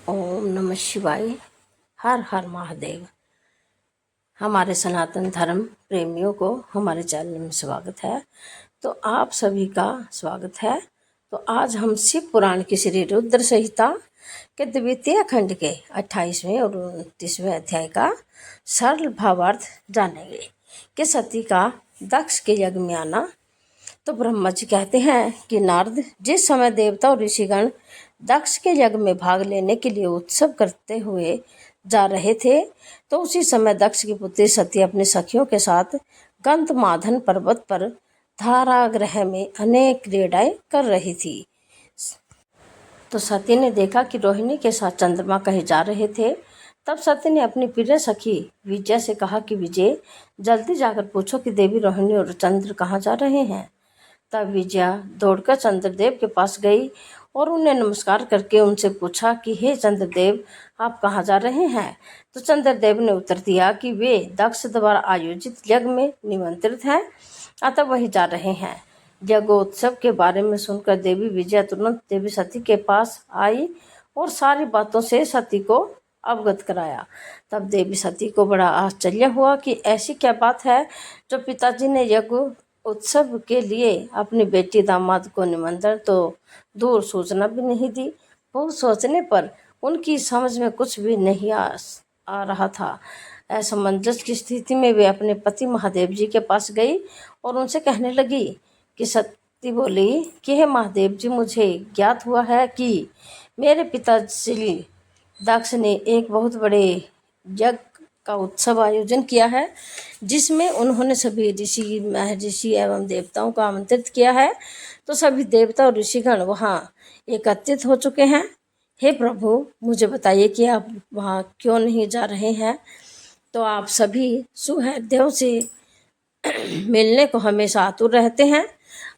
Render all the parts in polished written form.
ओम नमः शिवाय। हर हर महादेव। हमारे सनातन धर्म प्रेमियों को हमारे चैनल में स्वागत है। तो आप सभी का स्वागत है। तो आज हम शिव पुराण की श्री रुद्र संहिता के द्वितीय खंड के 28वें और 29वें अध्याय का सरल भावार्थ जानेंगे कि सती का दक्ष के यज्ञ में आना। तो ब्रह्मा जी कहते हैं कि नारद, जिस समय देवता और ऋषिगण दक्ष के यज्ञ में भाग लेने के लिए उत्सव करते हुए जा रहे थे, तो उसी समय दक्ष की पुत्री सती अपनी सखियों के साथ गंधमादन पर्वत पर धारागृह में अनेक क्रीड़ाएं कर रही थी। तो सती ने देखा कि रोहिणी के साथ चंद्रमा कहीं जा रहे थे। तब सती ने अपनी प्रिय सखी विजया से कहा कि विजय, जल्दी जाकर पूछो कि देवी रोहिणी और चंद्र कहाँ जा रहे हैं। तब विजया दौड़कर चंद्रदेव के पास गई और उन्हें नमस्कार करके उनसे पूछा कि हे चंद्रदेव, आप कहाँ जा रहे हैं। तो चंद्रदेव ने उत्तर दिया कि वे दक्ष द्वारा आयोजित यज्ञ में निमंत्रित हैं, अतः वहीं जा रहे हैं। यज्ञोत्सव के बारे में सुनकर देवी विजया तुरंत देवी सती के पास आई और सारी बातों से सती को अवगत कराया। तब देवी सती को बड़ा आश्चर्य हुआ कि ऐसी क्या बात है जो पिताजी ने यज्ञ उत्सव के लिए अपनी बेटी दामाद को निमंत्रण तो दूर सूचना भी नहीं दी। बहुत सोचने पर उनकी समझ में कुछ भी नहीं आ रहा था। असमंजस की स्थिति में वे अपने पति महादेव जी के पास गई और उनसे कहने लगी कि सती बोली कि हे महादेव जी, मुझे ज्ञात हुआ है कि मेरे पिताजी दक्ष ने एक बहुत बड़े यज्ञ का उत्सव आयोजन किया है, जिसमें उन्होंने सभी ऋषि, महर्षि एवं देवताओं को आमंत्रित किया है। तो सभी देवता और ऋषिगण वहाँ एकत्रित हो चुके हैं। हे प्रभु, मुझे बताइए कि आप वहाँ क्यों नहीं जा रहे हैं। तो आप सभी सुहृदयों से मिलने को हमेशा आतुर रहते हैं।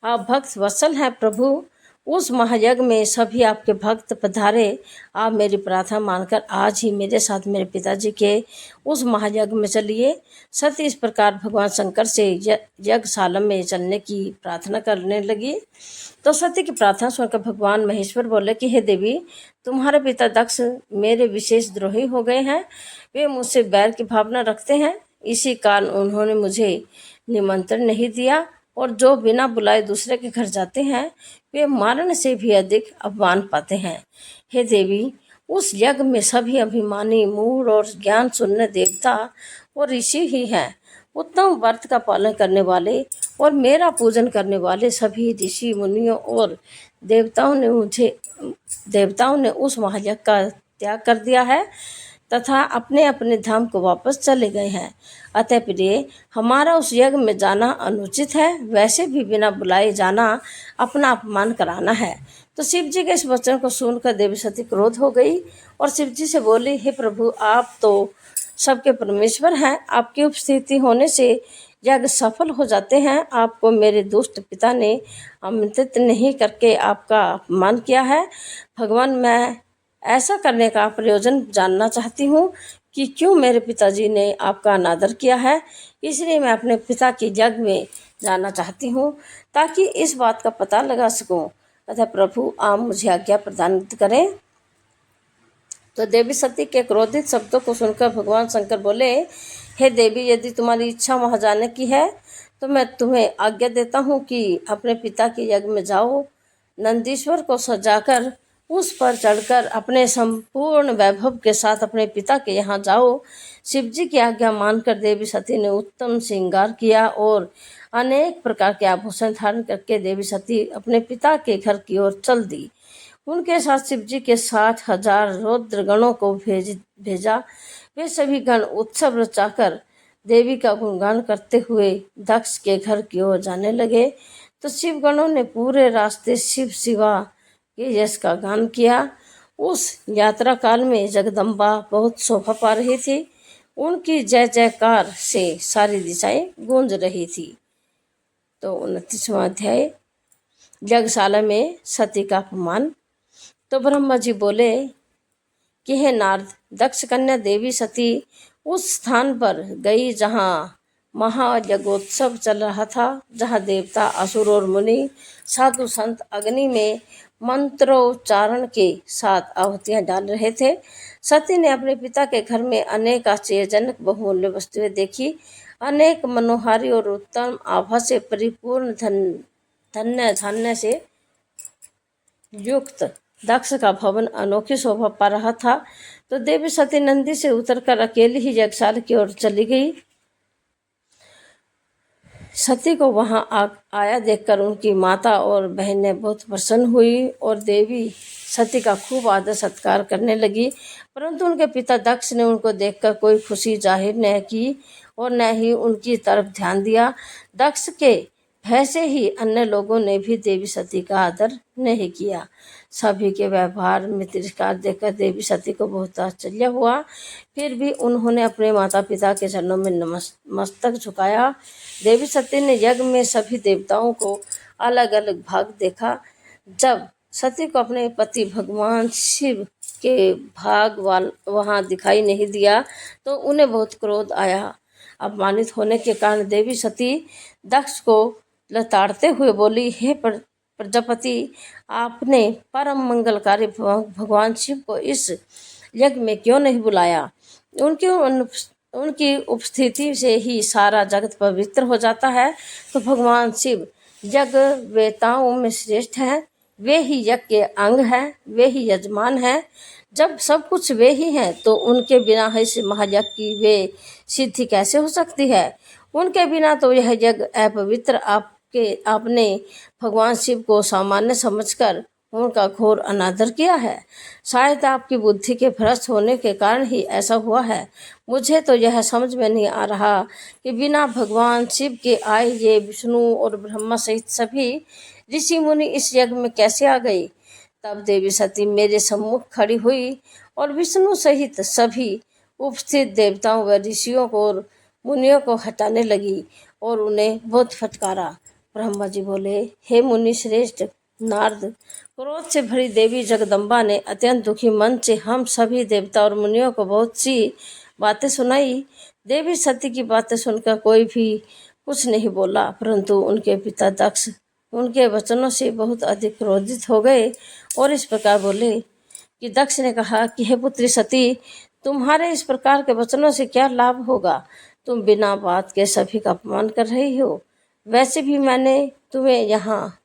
आप भक्त वत्सल हैं प्रभु। उस महायज्ञ में सभी आपके भक्त पधारे। आप मेरी प्रार्थना मानकर आज ही मेरे साथ मेरे पिताजी के उस महायज्ञ में चलिए। सती इस प्रकार भगवान शंकर से यज्ञशाला में चलने की प्रार्थना करने लगी। तो सती की प्रार्थना सुनकर भगवान महेश्वर बोले कि हे देवी, तुम्हारे पिता दक्ष मेरे विशेष द्रोही हो गए हैं। वे मुझसे बैर की भावना रखते हैं, इसी कारण उन्होंने मुझे निमंत्रण नहीं दिया, और जो बिना बुलाए दूसरे के घर जाते हैं वे मारने से भी अधिक अपमान पाते हैं। हे देवी, उस यज्ञ में सभी अभिमानी, मूढ़ और ज्ञान शून्य देवता और ऋषि ही हैं। उत्तम व्रत का पालन करने वाले और मेरा पूजन करने वाले सभी ऋषि मुनियों और देवताओं ने उस महायज्ञ का त्याग कर दिया है तथा अपने अपने धाम को वापस चले गए हैं। अतः प्रिय, हमारा उस यज्ञ में जाना अनुचित है। वैसे भी बिना बुलाए जाना अपना अपमान कराना है। तो शिव जी के इस वचन को सुनकर देवी सती क्रोध हो गई और शिव जी से बोली, हे प्रभु, आप तो सबके परमेश्वर हैं। आपकी उपस्थिति होने से यज्ञ सफल हो जाते हैं। आपको मेरे दुष्ट पिता ने आमंत्रित नहीं करके आपका अपमान किया है। भगवान, मैं ऐसा करने का प्रयोजन जानना चाहती हूँ कि क्यों मेरे पिताजी ने आपका अनादर किया है। इसलिए मैं अपने पिता के यज्ञ में जाना चाहती हूँ ताकि इस बात का पता लगा सकूँ। अतः प्रभु, आप मुझे आज्ञा प्रदान करें। तो देवी सती के क्रोधित शब्दों को सुनकर भगवान शंकर बोले, हे देवी, यदि तुम्हारी इच्छा वहाँ जाने की है तो मैं तुम्हें आज्ञा देता हूँ कि अपने पिता के यज्ञ में जाओ। नंदीश्वर को सजाकर उस पर चढ़कर अपने संपूर्ण वैभव के साथ अपने पिता के यहाँ जाओ। शिव जी की आज्ञा मानकर देवी सती ने उत्तम श्रृंगार किया और अनेक प्रकार के आभूषण धारण करके देवी सती अपने पिता के घर की ओर चल दी। उनके साथ शिव जी के 60,000 रुद्र गणों को भेजा। वे सभी गण उत्सव रचाकर देवी का गुणगान करते हुए दक्ष के घर की ओर जाने लगे। तो शिव गणों ने पूरे रास्ते शिव शिवा के यश का गान किया। उस यात्रा काल में जगदम्बा बहुत शोभा पा रही थी। उनकी जय जयकार से सारी दिशाएं गूंज रही थी। तो 29वां अध्याय, यज्ञशाला में सती का अपमान। तो ब्रह्मा जी बोले कि हे नारद, दक्ष कन्या देवी सती उस स्थान पर गई जहाँ महायज्ञोत्सव चल रहा था, जहाँ देवता, असुर और मुनि, साधु संत अग्नि में मंत्रोच्चारण के साथ आहुतियां डाल रहे थे। सती ने अपने पिता के घर में अनेक आश्चर्यजनक बहुमूल्य वस्तुएं देखी। अनेक मनोहारी और उत्तम आभा से परिपूर्ण धन्य धान्य से युक्त दक्ष का भवन अनोखी शोभा पा रहा था। तो देवी सती नंदी से उतरकर अकेली ही यज्ञशाला की ओर चली गई। सती को वहां आया देखकर उनकी माता और बहनें बहुत प्रसन्न हुई और देवी सती का खूब आदर सत्कार करने लगी। परंतु उनके पिता दक्ष ने उनको देखकर कोई खुशी जाहिर न की और न ही उनकी तरफ ध्यान दिया। दक्ष के भय से ही अन्य लोगों ने भी देवी सती का आदर नहीं किया। सभी के व्यवहार में तिरस्कार देखकर देवी सती को बहुत आश्चर्य हुआ। फिर भी उन्होंने अपने माता पिता के चरणों में मस्तक झुकाया। देवी सती ने यज्ञ में सभी देवताओं को अलग अलग भाग देखा। जब सती को अपने पति भगवान शिव के भाग वहां दिखाई नहीं दिया तो उन्हें बहुत क्रोध आया। अपमानित होने के कारण देवी सती दक्ष को लताड़ते हुए बोली, हे प्रजापति, आपने परम मंगलकारी भगवान शिव को इस यज्ञ में क्यों नहीं बुलाया? उनकी उपस्थिति से ही सारा जगत पवित्र हो जाता है। तो भगवान शिव यज्ञ वेताओं में श्रेष्ठ हैं, वे ही यज्ञ के अंग हैं, वे ही यजमान हैं। जब सब कुछ वे ही हैं तो उनके बिना इस महायज्ञ की वे सिद्धि कैसे हो सकती है? उनके बिना तो यह यज्ञ अपवित्र। आपने भगवान शिव को सामान्य समझकर उनका घोर अनादर किया है। शायद आपकी बुद्धि के भ्रष्ट होने के कारण ही ऐसा हुआ है। मुझे तो यह समझ में नहीं आ रहा कि बिना भगवान शिव के आए ये विष्णु और ब्रह्मा सहित सभी ऋषि मुनि इस यज्ञ में कैसे आ गए? तब देवी सती मेरे सम्मुख खड़ी हुई और विष्णु सहित सभी उपस्थित देवताओं व ऋषियों को और मुनियों को हटाने लगी और उन्हें बहुत फटकारा। ब्रह्मा जी बोले, हे मुनि श्रेष्ठ नारद, क्रोध से भरी देवी जगदम्बा ने अत्यंत दुखी मन से हम सभी देवता और मुनियों को बहुत सी बातें सुनाई। देवी सती की बातें सुनकर कोई भी कुछ नहीं बोला, परंतु उनके पिता दक्ष उनके वचनों से बहुत अधिक क्रोधित हो गए और इस प्रकार बोले कि दक्ष ने कहा कि हे पुत्री सती, तुम्हारे इस प्रकार के वचनों से क्या लाभ होगा? तुम बिना बात के सभी का अपमान कर रही हो। वैसे भी मैंने तुम्हें यहाँ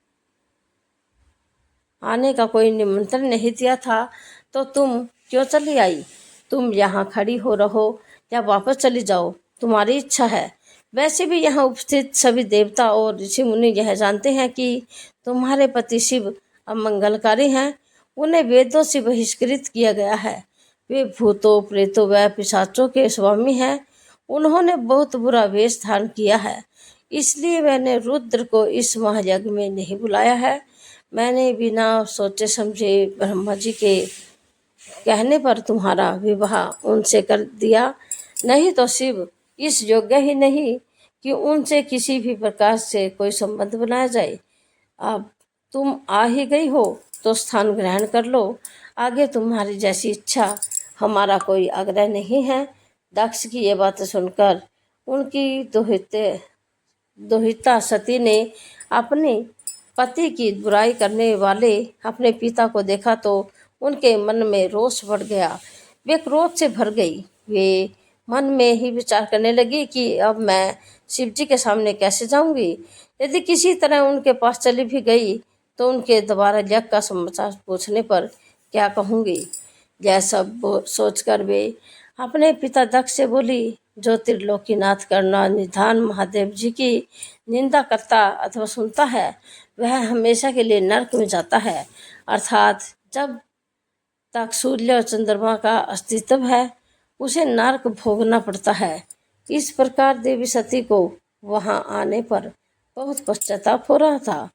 आने का कोई निमंत्रण नहीं दिया था, तो तुम क्यों चली आई? तुम यहाँ खड़ी हो रहो या वापस चली जाओ, तुम्हारी इच्छा है। वैसे भी यहाँ उपस्थित सभी देवता और ऋषि मुनि यह जानते हैं कि तुम्हारे पति शिव अमंगलकारी हैं। उन्हें वेदों से बहिष्कृत किया गया है। वे भूतों, प्रेतों व पिशाचों के स्वामी हैं। उन्होंने बहुत बुरा वेश धारण किया है, इसलिए मैंने रुद्र को इस महायज्ञ में नहीं बुलाया है। मैंने बिना सोचे समझे ब्रह्मा जी के कहने पर तुम्हारा विवाह उनसे कर दिया, नहीं तो शिव इस योग्य ही नहीं कि उनसे किसी भी प्रकार से कोई संबंध बनाया जाए। अब तुम आ ही गई हो तो स्थान ग्रहण कर लो। आगे तुम्हारी जैसी इच्छा, हमारा कोई आग्रह नहीं है। दक्ष की ये बातें सुनकर उनकी दुहिता सती ने अपने पति की बुराई करने वाले अपने पिता को देखा तो उनके मन में रोष बढ़ गया। वे क्रोध से भर गई। वे मन में ही विचार करने लगी कि अब मैं शिव जी के सामने कैसे जाऊंगी। यदि किसी तरह उनके पास चली भी गई तो उनके दोबारा यज्ञ का समाचार पूछने पर क्या कहूँगी। यह सब सोचकर वे अपने पिता दक्ष से बोली, जो त्रिलोकीनाथ करना निधान महादेव जी की निंदा करता अथवा सुनता है वह हमेशा के लिए नरक में जाता है, अर्थात जब तक सूर्य और चंद्रमा का अस्तित्व है उसे नरक भोगना पड़ता है। इस प्रकार देवी सती को वहां आने पर बहुत पश्चाताप हो रहा था।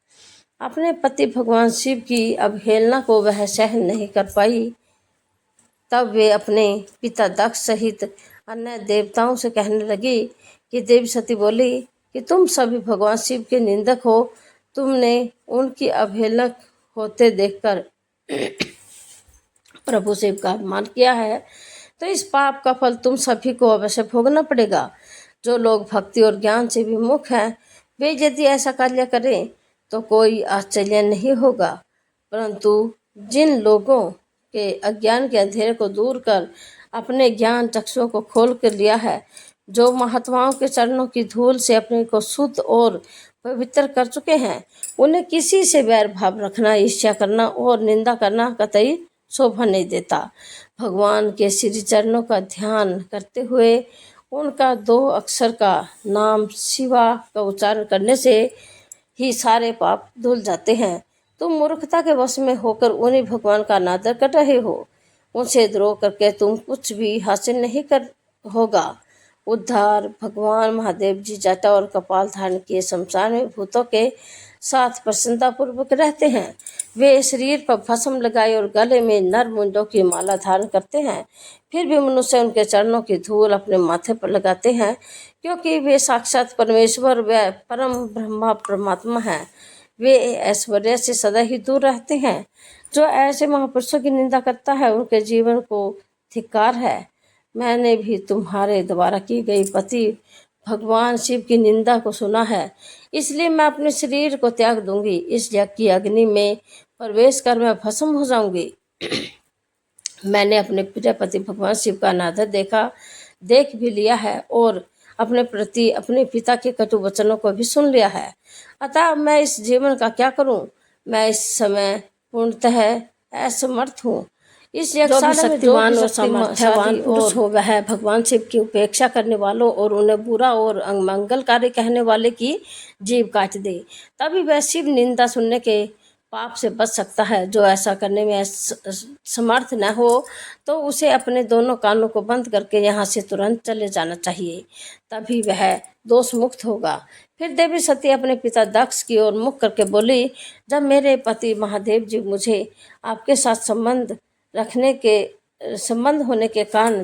अपने पति भगवान शिव की अवहेलना को वह सहन नहीं कर पाई। तब वे अपने पिता दक्ष सहित अन्य देवताओं से कहने लगी कि देवी सती बोली कि तुम सभी भगवान शिव के निंदक हो। तुमने उनकी अवहेलना होते देखकर प्रभु शिव का अपमान किया है, तो इस पाप का फल तुम सभी को अवश्य भोगना पड़ेगा। जो लोग भक्ति और ज्ञान से विमुख हैं वे यदि ऐसा कार्य करें तो कोई आश्चर्य नहीं होगा, परंतु जिन लोगों के अज्ञान के अंधेरे को दूर कर अपने ज्ञान चक्षुओं को खोल कर लिया है, जो महात्माओं के चरणों की धूल से अपने को शुद्ध और पवित्र कर चुके हैं, उन्हें किसी से बैर भाव रखना, ईर्ष्या करना और निंदा करना कतई शोभा नहीं देता। भगवान के श्री चरणों का ध्यान करते हुए उनका 2 अक्षर का नाम शिवा का उच्चारण करने से ही सारे पाप धुल जाते हैं। तुम मूर्खता के वश में होकर उन्हीं भगवान का अनादर कर रहे हो। उनसे द्रोह करके तुम कुछ भी हासिल नहीं कर होगा। उद्धार भगवान महादेव जी जटा और कपाल धारण किए शमशान में भूतों के साथ प्रसन्नतापूर्वक रहते हैं। वे शरीर पर भस्म लगाए और गले में नर मुंडों की माला धारण करते हैं। फिर भी मनुष्य उनके चरणों की धूल अपने माथे पर लगाते हैं, क्योंकि वे साक्षात परमेश्वर व परम ब्रह्मा परमात्मा हैं। वे ऐश्वर्य से सदा ही दूर रहते हैं। जो ऐसे महापुरुषों की निंदा करता है, उनके जीवन को धिक्कार है। मैंने भी तुम्हारे द्वारा की गई पति भगवान शिव की निंदा को सुना है, इसलिए मैं अपने शरीर को त्याग दूंगी। इस यज्ञ की अग्नि में प्रवेश कर मैं भस्म हो जाऊंगी। मैंने अपने प्रिय पति भगवान शिव का अनादर देख भी लिया है और अपने प्रति अपने पिता के कटु वचनों को भी सुन लिया है। अतः मैं इस जीवन का क्या करूं? मैं इस समय पूर्णतः असमर्थ हूँ। इस यज्ञशाला में शक्तिमान और सामर्थ्यवान पुरुष हो, वह भगवान शिव की उपेक्षा करने वालों और उन्हें बुरा और अमंगलकारी कहने वाले की जीभ काट दे, तभी वह शिव निंदा सुनने के पाप से बच सकता है। जो ऐसा करने में समर्थ न हो तो उसे अपने दोनों कानों को बंद करके यहाँ से तुरंत चले जाना चाहिए, तभी वह दोष मुक्त होगा। फिर देवी सती अपने पिता दक्ष की ओर मुख करके बोली, जब मेरे पति महादेव जी मुझे आपके साथ संबंध होने के कारण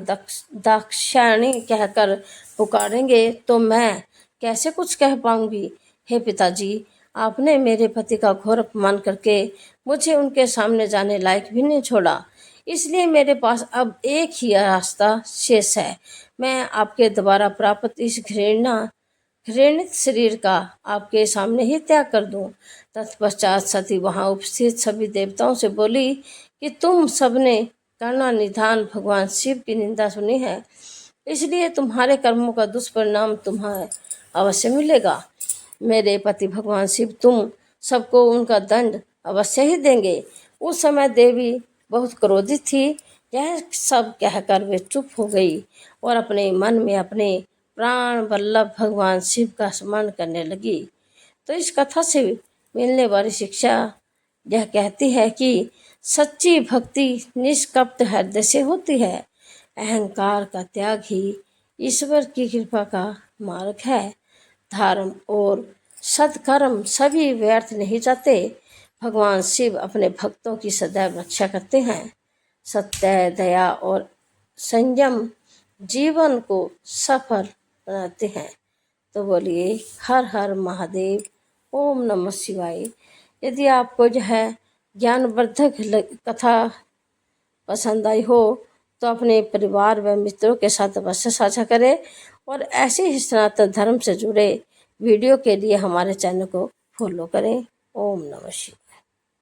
दाक्षायणी कहकर पुकारेंगे तो मैं कैसे कुछ कह पाऊंगी। हे पिताजी, आपने मेरे पति का घोर अपमान करके मुझे उनके सामने जाने लायक भी नहीं छोड़ा, इसलिए मेरे पास अब एक ही रास्ता शेष है। मैं आपके द्वारा प्राप्त इस घृणित शरीर का आपके सामने ही त्याग कर दूं। तत्पश्चात सती वहां उपस्थित सभी देवताओं से बोली कि तुम सबने करुणानिधान भगवान शिव की निंदा सुनी है, इसलिए तुम्हारे कर्मों का दुष्परिणाम तुम्हें अवश्य मिलेगा। मेरे पति भगवान शिव तुम सबको उनका दंड अवश्य ही देंगे। उस समय देवी बहुत क्रोधित थी। यह सब कहकर वे चुप हो गई और अपने मन में अपने प्राण वल्लभ भगवान शिव का स्मरण करने लगी। तो इस कथा से मिलने वाली शिक्षा यह कहती है कि सच्ची भक्ति निष्कपट हृदय से होती है। अहंकार का त्याग ही ईश्वर की कृपा का मार्ग है। धर्म और सत्कर्म सभी व्यर्थ नहीं जाते। भगवान शिव अपने भक्तों की सदैव रक्षा करते हैं। सत्य, दया और संयम जीवन को सफल बनाते हैं। तो बोलिए हर हर महादेव, ओम नमः शिवाय। यदि आपको जो है ज्ञानवर्धक कथा पसंद आई हो तो अपने परिवार व मित्रों के साथ अवश्य साझा करें और ऐसे ही सनातन धर्म से जुड़े वीडियो के लिए हमारे चैनल को फॉलो करें। ओम नमः शिवाय।